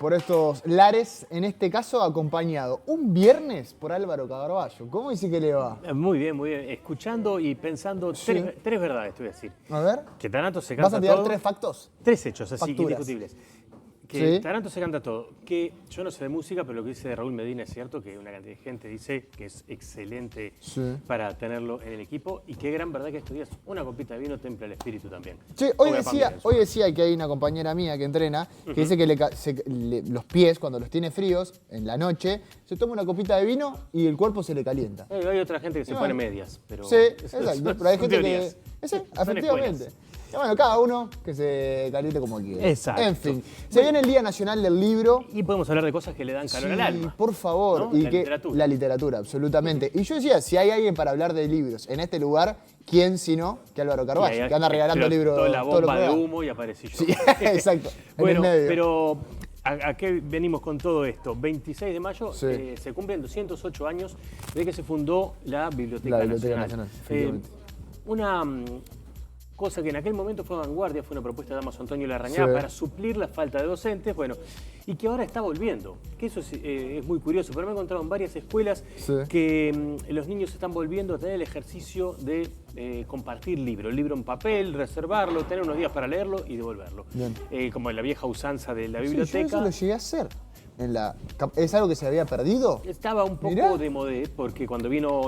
por estos lares, en este caso acompañado un viernes por Álvaro Carballo. ¿Cómo dice que le va? Muy bien, muy bien. Escuchando y pensando Sí. tres verdades, te voy a decir. A ver. Que Taranto se ¿Vas canta a tirar todo. 3 factos? Tres hechos, así, Facturas. indiscutibles. Que Sí. Taranto se canta todo. Que yo no sé de música, pero lo que dice Raúl Medina es cierto, que una cantidad de gente dice que es excelente Sí. para tenerlo en el equipo. Y qué gran verdad que estos días una copita de vino templa el espíritu también. Che, hoy decía que hay una compañera mía que entrena que dice que los pies, cuando los tiene fríos, en la noche, se toma una copita de vino y el cuerpo se le calienta. Hay otra gente que se Y pone bueno. medias, pero Sí, exacto. Pero hay son gente teorías. que... Sí, Son efectivamente. escuelas. Y bueno, cada uno que se caliente como quiera. Exacto. En fin, se viene el Día Nacional del Libro. Y podemos hablar de cosas que le dan calor al alma. Por favor. ¿No? Y La que, literatura. La literatura, absolutamente. Y yo decía, si hay alguien para hablar de libros en este lugar, ¿quién sino que Álvaro Carballo? Y ahí Que anda regalando libros toda la todo lo bomba que de da. humo y aparecí yo. Sí, exacto. Bueno, en el medio. pero ¿a qué venimos con todo esto? 26 de mayo Sí. se cumplen 208 años de que se fundó la Biblioteca, La Biblioteca Nacional. Nacional, efectivamente. Una cosa que en aquel momento fue vanguardia, fue una propuesta de Damaso Antonio Larrañaga Sí. para suplir la falta de docentes, bueno, y que ahora está volviendo. Que eso es muy curioso, pero me he encontrado en varias escuelas Sí. que los niños están volviendo a tener el ejercicio de compartir libro en papel, reservarlo, tener unos días para leerlo y devolverlo. Bien. Como en la vieja usanza de la Sí, yo biblioteca. eso lo llegué a hacer. ¿Es algo que se había perdido? Estaba un poco Mirá. de modé, porque cuando vino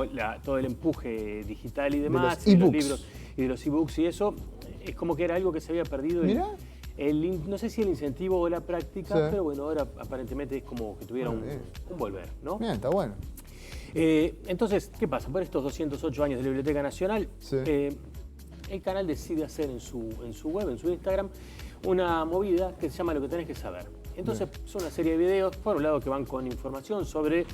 todo el empuje digital y demás, los y los ebooks. libros y de los ebooks y eso, es como que era algo que se había perdido. Mirá. No sé si el incentivo o la práctica, Sí. pero bueno, ahora aparentemente es como que tuviera Bueno, bien. un volver, ¿no? Bien, está bueno. Entonces, ¿qué pasa? Por estos 208 años de la Biblioteca Nacional, Sí. el canal decide hacer en su web, en su Instagram, una movida que se llama Lo que tenés que saber. Entonces, son una serie de videos, por un lado, que van con información sobre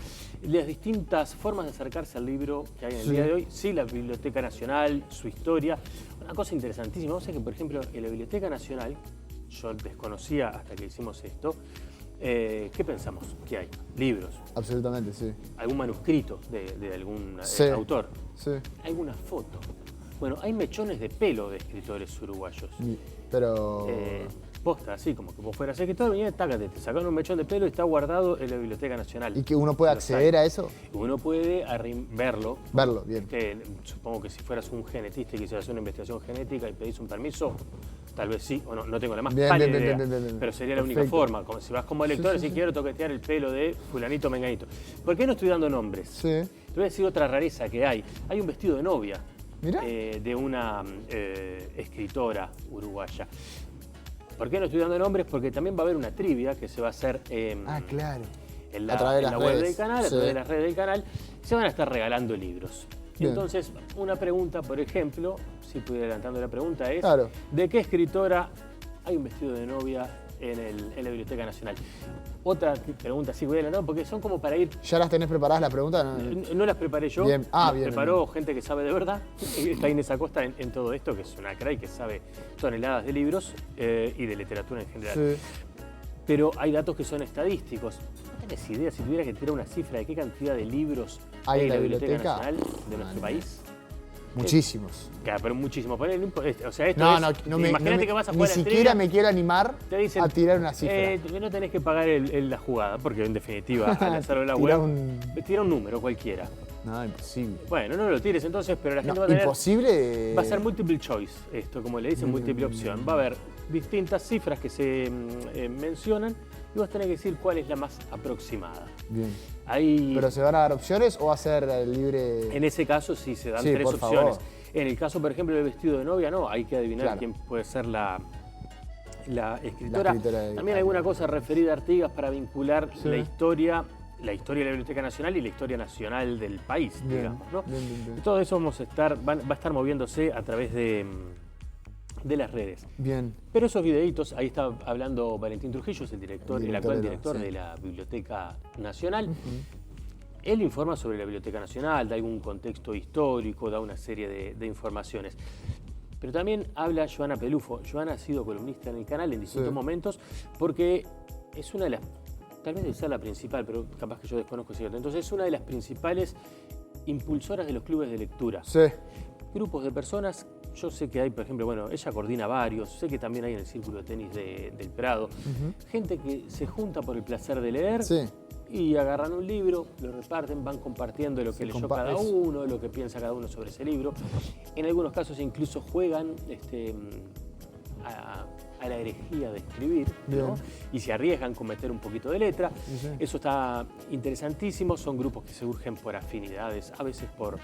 las distintas formas de acercarse al libro que hay en el Sí. día de hoy. Sí, la Biblioteca Nacional, su historia. Una cosa interesantísima, vos sabés que, por ejemplo, en la Biblioteca Nacional, yo desconocía hasta que hicimos esto, ¿qué pensamos? ¿Qué hay? Libros, Absolutamente, sí. algún manuscrito de algún Sí. autor, Sí. alguna foto. Bueno, hay mechones de pelo de escritores uruguayos. Pero... Posta, así como que vos fueras escritor, venía, tácate, te sacaron un mechón de pelo y está guardado en la Biblioteca Nacional. ¿Y que uno puede Los acceder hay. a eso? Uno puede verlo. Verlo, bien. Supongo que si fueras un genetista y quisieras hacer una investigación genética y pedís un permiso, tal vez sí, o no tengo la más Bien, pálida bien, idea, bien, bien, bien. pero sería la única Perfecto. forma. Como si vas como lector y sí, si quiero toquetear el pelo de fulanito menganito. ¿Por qué no estoy dando nombres? Sí. Te voy a decir otra rareza que hay. Hay un vestido de novia Mirá. de una escritora uruguaya. ¿Por qué no estoy dando nombres? Porque también va a haber una trivia que se va a hacer Claro. en A través de la las web redes. del canal, a Sí. través de las redes del canal. Se van a estar regalando libros. Bien. Entonces, una pregunta, por ejemplo, si pude adelantando la pregunta, es Claro. ¿de qué escritora hay un vestido de novia en la Biblioteca Nacional? Otra pregunta, sí, voy adelantando, porque son como para ir... ¿Ya las tenés preparadas las preguntas? No las preparé yo, Bien. las Bien, preparó gente que sabe de verdad. Está Inés Acosta en todo esto, que es una crack que sabe toneladas de libros y de literatura en general. Sí. Pero hay datos que son estadísticos. ¿No tenés idea si tuviera que tirar una cifra de qué cantidad de libros ¿Hay hay en en la la Biblioteca biblioteca? Nacional de nuestro país? Muchísimos. Claro, pero muchísimo. O sea, esto No, es, no me, imagínate no me- que vas a ni jugar a la siquiera trivia, me quiero animar te dicen, a tirar una cifra. no tenés que pagar la jugada, porque en definitiva, al hacerlo en la Tirá web, tira un número cualquiera. No, imposible. Bueno, no lo tires entonces, pero la gente No, va a tener... imposible. Va a ser multiple choice, esto, como le dicen, múltiple opción. Va a haber distintas cifras que se mencionan y vas a tener que decir cuál es la más aproximada. Bien. Hay, ¿Pero se van a dar opciones o va a ser libre? en ese caso sí se dan Sí, tres por opciones. favor. En el caso, por ejemplo, del vestido de novia, no, hay que adivinar Claro. quién puede ser la escritora. escritora También alguna cosa referida a Artigas para vincular Sí. la historia de la Biblioteca Nacional y la historia nacional del país, Bien, digamos, ¿no? bien, bien, bien. Todo eso va a estar moviéndose a través de las redes. Bien. Pero esos videitos, ahí está hablando Valentín Trujillo, es el actual director sí. de la Biblioteca Nacional. Él informa sobre la Biblioteca Nacional, da algún contexto histórico, da una serie de informaciones. Pero también habla Joana Pelufo. Joana ha sido columnista en el canal en distintos Sí. momentos porque es una de las, tal vez debe ser la principal, pero capaz que yo desconozco ese dato. Entonces es una de las principales impulsoras de los clubes de lectura. Sí. Grupos de personas, yo sé que hay, por ejemplo, bueno, ella coordina varios, sé que también hay en el Círculo de Tenis del Prado, gente que se junta por el placer de leer. Sí. Y agarran un libro, lo reparten, van compartiendo lo que leyó cada uno, lo que piensa cada uno sobre ese libro. En algunos casos incluso juegan a la herejía de escribir, ¿no? Y se arriesgan con meter un poquito de letra. Sí. Eso está interesantísimo. Son grupos que surgen por afinidades, a veces por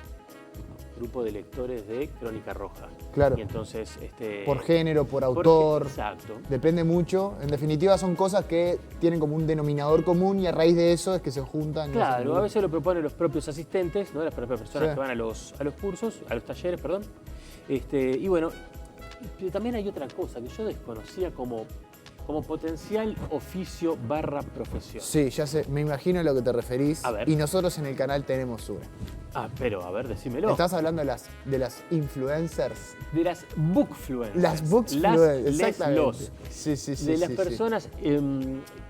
grupo de lectores de Crónica Roja. Claro. Y entonces, por género, por autor. Exacto. Depende mucho. En definitiva, son cosas que tienen como un denominador común y a raíz de eso es que se juntan. Claro, a veces lo proponen los propios asistentes, ¿no? Las propias personas que van a los cursos, a los talleres, perdón. Y bueno, también hay otra cosa que yo desconocía como potencial oficio / profesión. Sí, ya sé, me imagino a lo que te referís. A ver. Y nosotros en el canal tenemos una. Pero a ver, decímelo. Estás hablando de las influencers. De las bookfluencers. Las bookfluencers, exactamente. Los. Sí, de las personas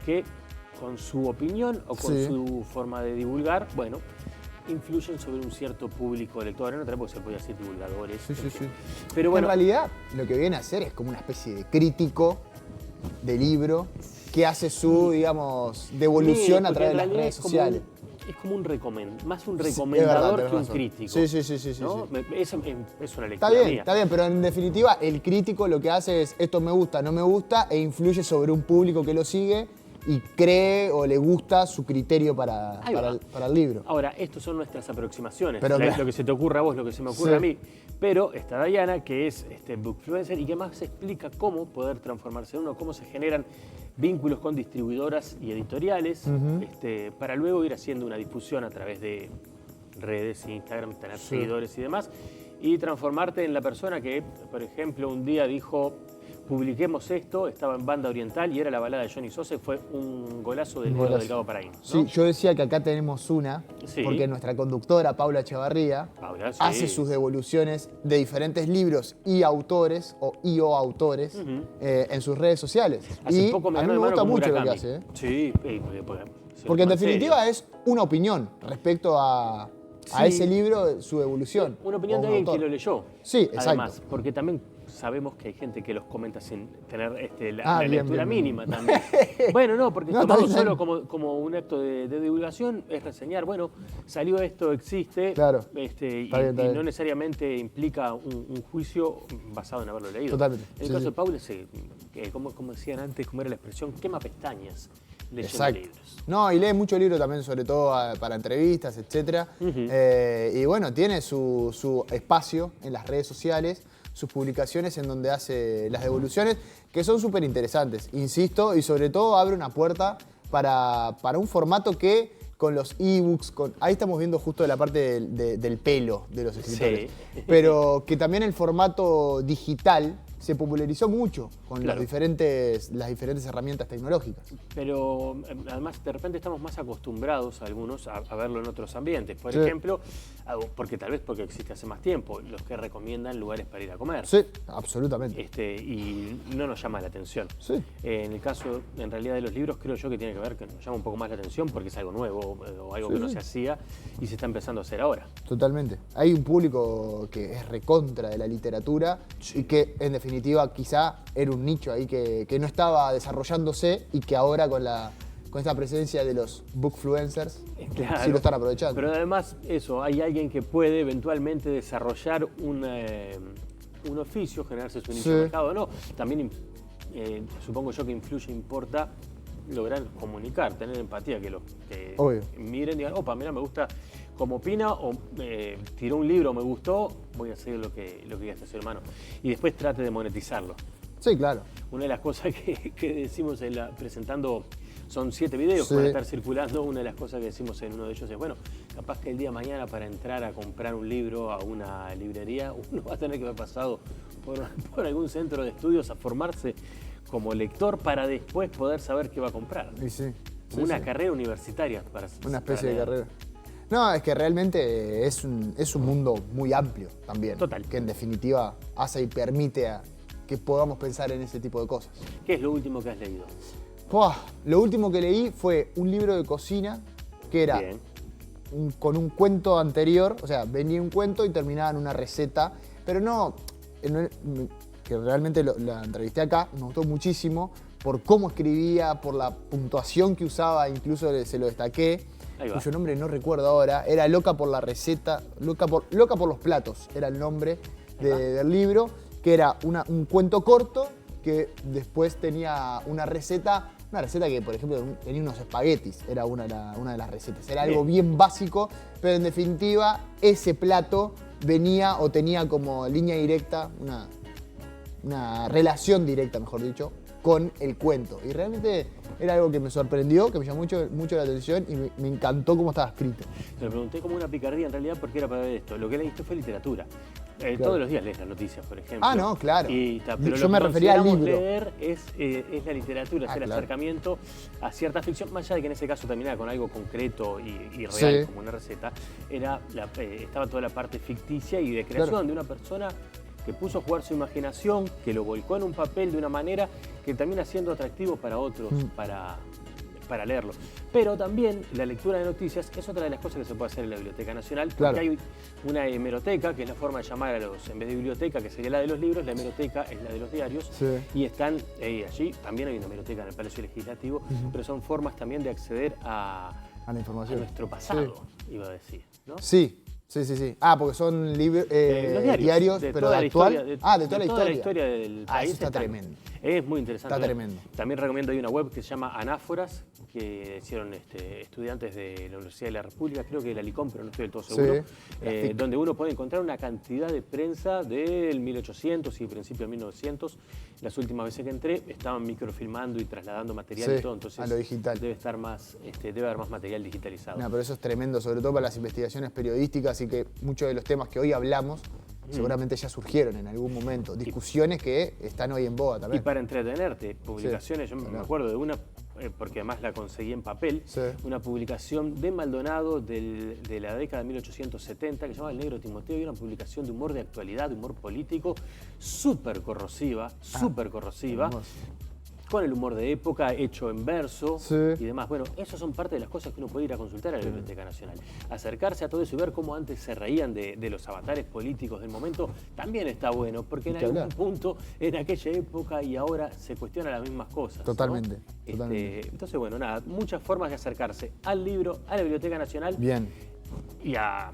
que con su opinión o con su forma de divulgar, bueno, influyen sobre un cierto público lector. No tenemos que se puede decir divulgadores. Sí. Pero bueno, en realidad, lo que viene a hacer es como una especie de crítico de libro que hace su, digamos, devolución a través de las redes sociales. Es como más un recomendador que un crítico. Sí. ¿no? Es una lectura Está bien, mía. está bien, pero en definitiva el crítico lo que hace es esto me gusta, no me gusta e influye sobre un público que lo sigue y cree o le gusta su criterio para el libro. Ahora, estos son nuestras aproximaciones. Pero lo que se te ocurra a vos, lo que se me ocurre a mí. Pero está Diana, que es bookfluencer y que más explica cómo poder transformarse en uno, cómo se generan vínculos con distribuidoras y editoriales, para luego ir haciendo una difusión a través de redes, Instagram, tener seguidores y demás, y transformarte en la persona que, por ejemplo, un día dijo: publiquemos esto, estaba en Banda Oriental y era la balada de Johnny Sosa, fue un golazo del negro Delgado Paraín, ¿no? Sí, yo decía que acá tenemos una, porque nuestra conductora, Paula Echevarría, hace sus devoluciones de diferentes libros y autores, o autores, en sus redes sociales. Hace poco a mí me gusta mucho lo que hace. Sí, porque en definitiva es una opinión respecto a ese libro, su evolución. Una opinión de alguien que lo leyó. Sí, exacto. Además, porque también sabemos que hay gente que los comenta sin tener la lectura mínima también. Bueno, no, porque tomado solo como un acto de divulgación es reseñar, bueno, salió esto, existe, claro. Y no necesariamente implica un juicio basado en haberlo leído. Totalmente. En el caso de Paul, como decían antes, como era la expresión, quema pestañas leyendo libros. No, y lee mucho libro también, sobre todo para entrevistas, etc. Y bueno, tiene su espacio en las redes sociales, sus publicaciones en donde hace las devoluciones, que son súper interesantes, insisto, y sobre todo abre una puerta para un formato que con los ebooks, ahí estamos viendo justo la parte del pelo de los escritores, pero que también el formato digital se popularizó mucho con las diferentes herramientas tecnológicas. Pero además de repente estamos más acostumbrados algunos a verlo en otros ambientes. Por ejemplo, porque tal vez porque existe hace más tiempo, los que recomiendan lugares para ir a comer. Sí, absolutamente. Y no nos llama la atención. Sí. En el caso, en realidad, de los libros, creo yo que tiene que ver que nos llama un poco más la atención porque es algo nuevo o algo que no se hacía y se está empezando a hacer ahora. Totalmente. Hay un público que es recontra de la literatura y que, en definitiva, quizá era un nicho ahí que no estaba desarrollándose y que ahora con esta presencia de los bookfluencers sí lo están aprovechando. Pero además hay alguien que puede eventualmente desarrollar un oficio, generarse su nicho de mercado, ¿no? También supongo yo que importa lograr comunicar, tener empatía, que los que miren y digan, opa, mira, me gusta como opina, o tiró un libro, me gustó, voy a seguir lo que diga este ser humano. Y después trate de monetizarlo. Sí, claro. Una de las cosas que decimos presentando, son 7 videos que van a estar circulando. Una de las cosas que decimos en uno de ellos es, bueno, capaz que el día de mañana para entrar a comprar un libro a una librería, uno va a tener que haber pasado por algún centro de estudios a formarse como lector para después poder saber qué va a comprar. Una carrera universitaria. Una especie de carrera. No, es que realmente es un mundo muy amplio también. Total. Que en definitiva hace y permite que podamos pensar en ese tipo de cosas. ¿Qué es lo último que has leído? Lo último que leí fue un libro de cocina que era con un cuento anterior, o sea, venía un cuento y terminaba en una receta, pero no que realmente la entrevisté acá, me gustó muchísimo por cómo escribía, por la puntuación que usaba, incluso se lo destaqué, cuyo nombre no recuerdo ahora, era Loca por la receta, Loca por los platos, era el nombre del libro, que era un cuento corto que después tenía una receta que, por ejemplo, tenía unos espaguetis, era una de las recetas. Era algo bien básico, pero en definitiva ese plato venía o tenía como línea directa, una relación directa, mejor dicho, con el cuento. Y realmente era algo que me sorprendió, que me llamó mucho la atención y me encantó cómo estaba escrito. Me pregunté como una picardía en realidad porque era para ver esto. Lo que leíste fue literatura. Claro. Todos los días lees las noticias, por ejemplo. Ah, no, claro. Pero yo me refería al libro. Leer es la literatura, es el acercamiento a cierta ficción, más allá de que en ese caso terminaba con algo concreto y real, como una receta, estaba toda la parte ficticia y de creación de una persona que puso a jugar su imaginación, que lo volcó en un papel de una manera que termina siendo atractivo para otros, para leerlo. Pero también la lectura de noticias es otra de las cosas que se puede hacer en la Biblioteca Nacional, porque hay una hemeroteca, que es la forma de llamar en vez de biblioteca, que sería la de los libros, la hemeroteca es la de los diarios, y están allí, también hay una hemeroteca en el Palacio Legislativo, pero son formas también de acceder a la información, a nuestro pasado, iba a decir, ¿no? Sí. Ah, porque son los diarios, pero de actual. De toda la historia del país. Eso está tremendo. Es muy interesante. Está tremendo. También recomiendo, hay una web que se llama Anáforas, que hicieron estudiantes de la Universidad de la República, creo que de la LICOM, pero no estoy del todo seguro, donde uno puede encontrar una cantidad de prensa del 1800 y principio de 1900. Las últimas veces que entré estaban microfilmando y trasladando material y todo, entonces a lo digital. Debe haber más material digitalizado. No, pero eso es tremendo, sobre todo para las investigaciones periodísticas, y que muchos de los temas que hoy hablamos seguramente ya surgieron en algún momento. Discusiones que están hoy en boga también. Y para entretenerte, publicaciones, yo me acuerdo de una, porque además la conseguí en papel, una publicación de Maldonado de la década de 1870 que se llama El Negro Timoteo, y una publicación de humor de actualidad, de humor político, súper corrosiva, con el humor de época, hecho en verso y demás. Bueno, esas son parte de las cosas que uno puede ir a consultar a la Biblioteca Nacional. Acercarse a todo eso y ver cómo antes se reían de los avatares políticos del momento también está bueno, porque en algún punto, en aquella época y ahora, se cuestionan las mismas cosas. Totalmente. ¿no? Entonces, bueno, nada, muchas formas de acercarse al libro, a la Biblioteca Nacional. Bien. Y a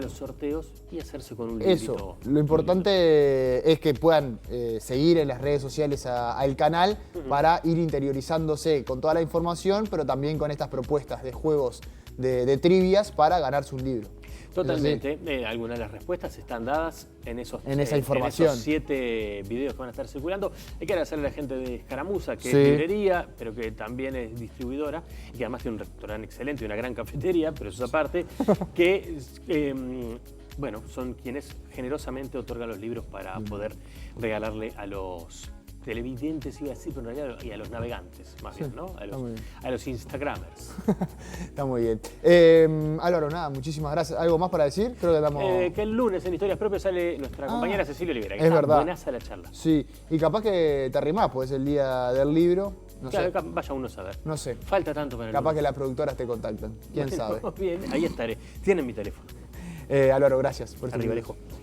los sorteos y hacerse con un librito. Eso, lo importante es que puedan seguir en las redes sociales al canal para ir interiorizándose con toda la información, pero también con estas propuestas de juegos de trivias para ganarse un libro. Totalmente. Algunas de las respuestas están dadas en esa información. En esos 7 videos que van a estar circulando. Hay que agradecerle a la gente de Escaramuza, que es librería, pero que también es distribuidora, y que además tiene un restaurante excelente y una gran cafetería, pero eso es aparte, que bueno, son quienes generosamente otorgan los libros para poder regalarle a los televidentes, iba a decir, pero en realidad, y a los navegantes, más bien, ¿no? A los Instagramers. Está muy bien. Álvaro, nada, muchísimas gracias. ¿Algo más para decir? Creo que estamos... que el lunes en Historias Propias sale nuestra compañera Cecilia Olivera, que es verdad. Buenaza la charla. Sí, y capaz que te arrimás, pues es el día del libro. No sé. Vaya uno a saber. No sé. Falta tanto para el Capaz lunes. que las productoras te contactan. ¿Quién sabe? Bien, ahí estaré. Tienen mi teléfono. Álvaro, gracias por Arriba, Alejo.